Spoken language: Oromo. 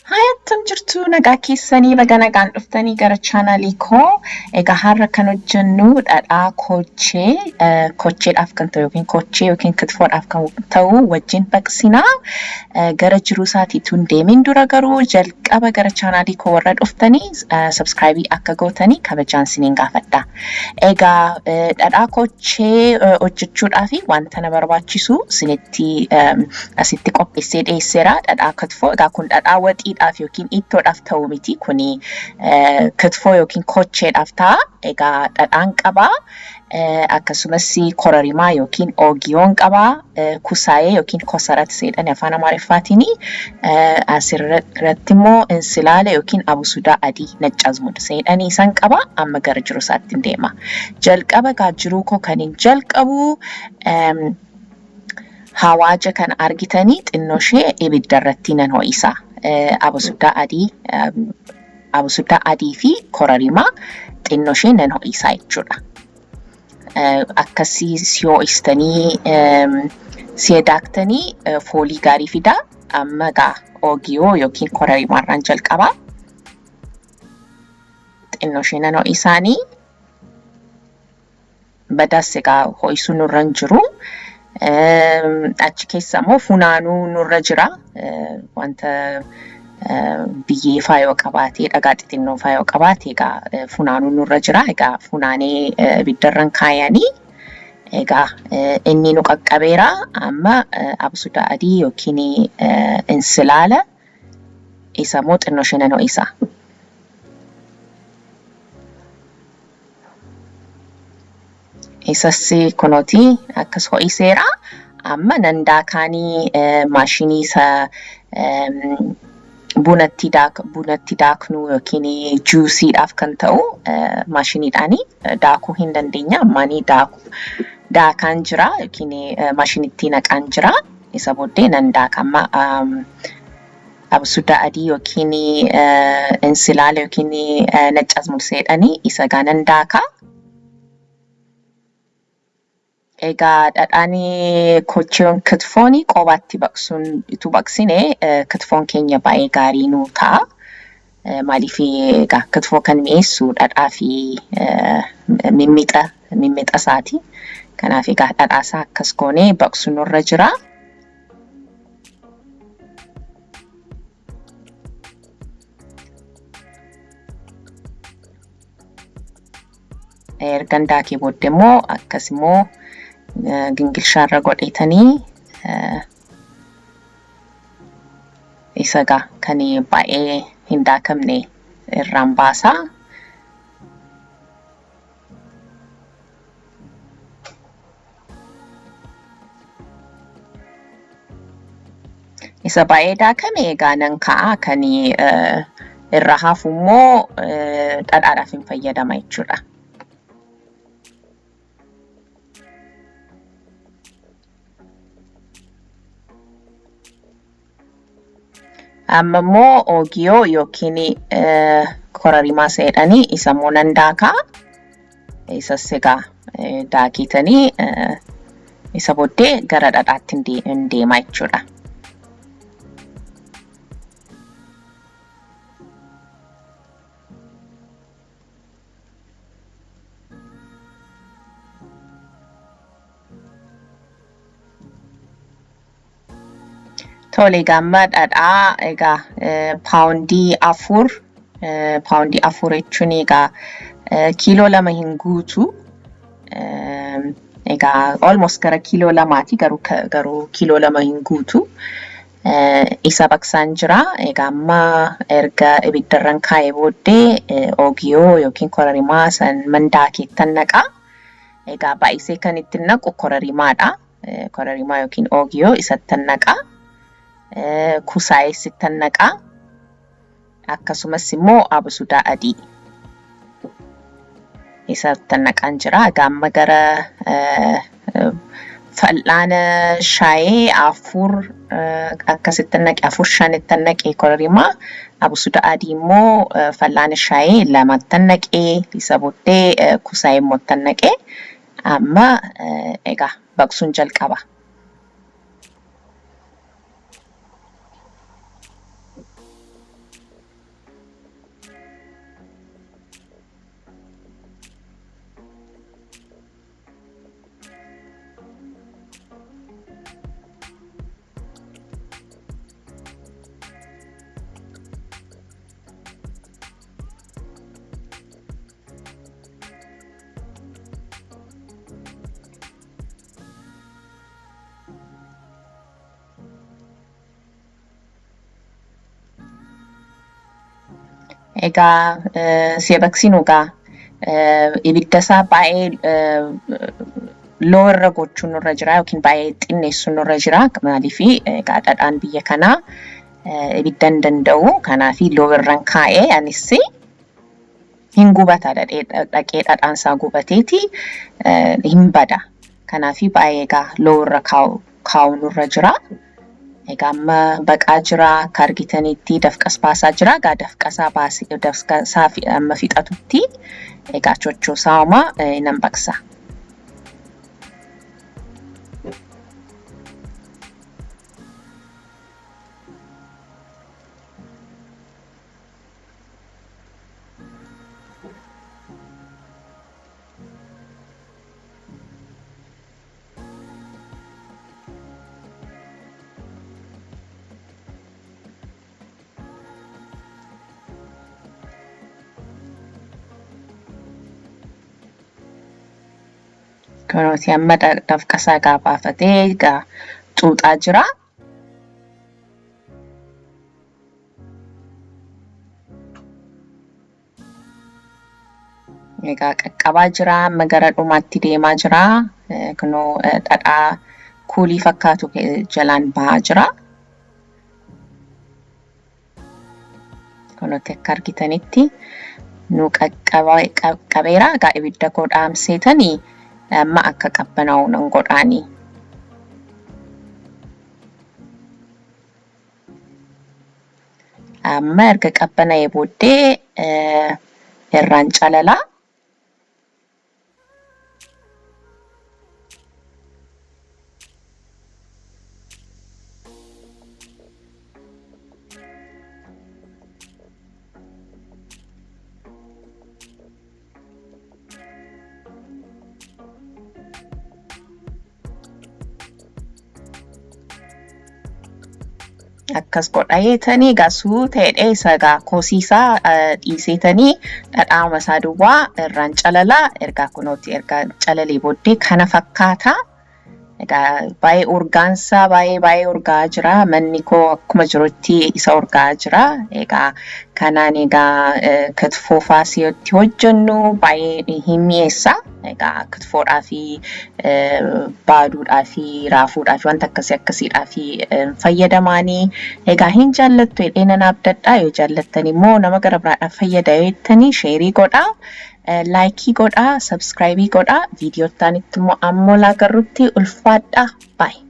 Hayattam jirtu nagaa keessanii baga nagaan dhuftanii gara chaanaalii koo. Egaa har'a kan hojjennu dhadhaa kocheedhaaf kan ta'u yookiin kitfoodhaaf kan ta'u wajjin baqsinaa. Gara jiruu isaatiitu hin deemin dura garuu jalqaba gara chaanaalii koo warra dhuftanii subscribe akka gootanii kabajaan isiniin gaafadha. Egaa dhadhaa kochee hojjechuudhaaf wanta na barbaachisu isinitti asitti qopheessee dhiyeesseera. Dhadhaa kitfoo egaa kun dhadhaa waxii yookiin ittoodhaaf ta'u miti kuni kitfoo yookiin kocheedhaaf ta'a. Egaa dhadhaan qabaa akkasumas kororimaa yookiin oogiyoon qabaa kusaayee yookiin kosarat jedhanii afaan Amaariffaatiin asirratti immoo insilaala yookiin abusudaa adii naccazmud jedhanii isaan qaba. Amma gara jiruu isaatti deema. Jalqaba gaa jiruu koo kan hin jalqabu hawaaja kan argitanii xinnoo ishee ibidda irratti nan ho'isa. Abusudaa adii fi kororimaa xinnoo ishee nan ho'isaa jechuudha. Akkasii si ho'istanii si daaktanii foolii gaarii fidaa. Amma gaa oogiyoo yookiin kororimaarraan jalqabaa. Xinnoo ishee nan ho'isaanii badaas egaa ho'isuu nurra hin jiru. Achi keessa immoo funaanuu nurra jira. Wanta biyyee faayoo qabaatee dhagaa xixinnoo faayoo qabaatee egaa funaanuu nurra jira. Egaa funaanee ibiddarran kaayanii egaa inni nu qaqqabeera. Amma abusudaa adii yookiin insilaala isa immoo xinnoo ishee nan ho'isa. Isas kunooti akkas ho'iseera. Amma nan daakaanii maashinii isa bunatti daaknu yookiin juusiidhaaf kan ta'u maashiniidhaanii daakuu hin dandeenya. Ammaanii daakaan jira yookiin maashinitti naqaan jira. Isa booddee nan daaka. Amma abusudaa adii yookiin insilaala yookiin naccazmud jedhanii isa gaa nan daaka. Egaa dhadhaan kocheewwan kitfoon qobaatti itti baqsine kitfoon keenya baay'ee gaarii nuu ta'a. Maaliif egaa kitfoo kan mi'eessu dhadhaa fi mimmixa isaati. Kanaaf egaa dhadhaa isaa akkas goonee baqsu nurra jira. Ergan daakee booddee immoo akkas immoo gingilshaarra godhetanii isa gaa kan baay'ee hin daakamne irraan baasa. Isa baay'ee daakame egaa nan ka'a. Kan irra hafu immoo dhadhaadhaaf hin fayyadama jechuudha. Amma immoo oogiyoo yookiin kororimaa jedhanii isa immoo nan daakaa. Isas egaa daakitanii isa booddee gara dhadhaatti hin deema jechuudha. Tole gamma dhadhaa egaa paawundii afur jechuun egaa kiiloo 2 hin guutu. Egaa almost gara kiiloo 2ti garuu kiiloo 2 hin guutu. Isa baqsaan jira. Egaa amma erga ibiddarran kaayee booddee oogiyoo yookiin kororimaa san mandaakeettan naqa. Egaa baay'isee kan itti naqu kororimaadha. Kororimaa yookiin oogiyoo isatti naqa. Kusaayee isatti naqa. Akkasumas immoo abusudaa adii isatti naqaan jira. Egaa amma gara fal'aana shaayee 4 akkasitti naqe 4-5 naqe kororimaa. Abusudaa adii immoo fal'aana shaayee 2 naqe. Isa booddee kusaayee immoo naqe. Amma egaa baqsuun jalqaba. Egaa si'a baqsinu egaa ibidda isaa baay'ee loo irra gochuun nurra jira yookiin baay'ee xinneessuun nurra jira. Maaliifi egaa dhadhaan biyya kanaa ibidda hin danda'u. Kanaafi loo irran kaa'ee anis hin gubata dhaqee dhadhaan isaa gubateeti hin bada. Kanaafi baay'ee egaa loo irra kaa'uu nurra jira. Egaa amma baqaa jira akka argitanitti dafqas baasaa jira. Egaa dafqasaa amma fixatutti egaa chochoosaama nan baqsa. Kunuunsi amma dafqasaa egaa baafatee egaa xuuxaa jira. Egaa qaqqabaa jira amma gara dhumaatti deemaa jira. Kunoo dhadhaa kuulii fakkaatu jalaan bahaa jira. Kunuuti akka argitanitti nu qaqqabeera. Egaa ibidda koo dhaamseetanii amma akka qabbanaa'u nan godhaani. Amma erga qabbana'ee booddee irraan calalaa. Akkas godhayeetanii egaa suuteedhee isa egaa kosiisaa dhiiseetanii dhadhaama isaa duwwaa irraan calalaa. Ergaa kunooti erga calalee booddee kana fakkaata. Egaa baay'ee urgaansaa baay'ee urgaa'aa jira. Manni koo akkuma jirutti isa urgaa'aa jira. Egaa kanaan egaa kitfoo faasiyootti hojjennu baay'ee hin mi'eessa. Egaa kitfoodhaa fi baaduudhaa fi raafuudhaa fi wanta akkasiidhaa fi fayyadamaanii. Egaa hin jaallattu jedhee nan abdadha. Yoo jaallattan immoo nama gara biraadhaaf fayyada jettanii sheerii godhaa. Laayikii godhaa, sabskiraayibii godhaa. Viidiyoo itti aanutti immoo ammoo laagarrutti ulfaadhaa. Baay'ee.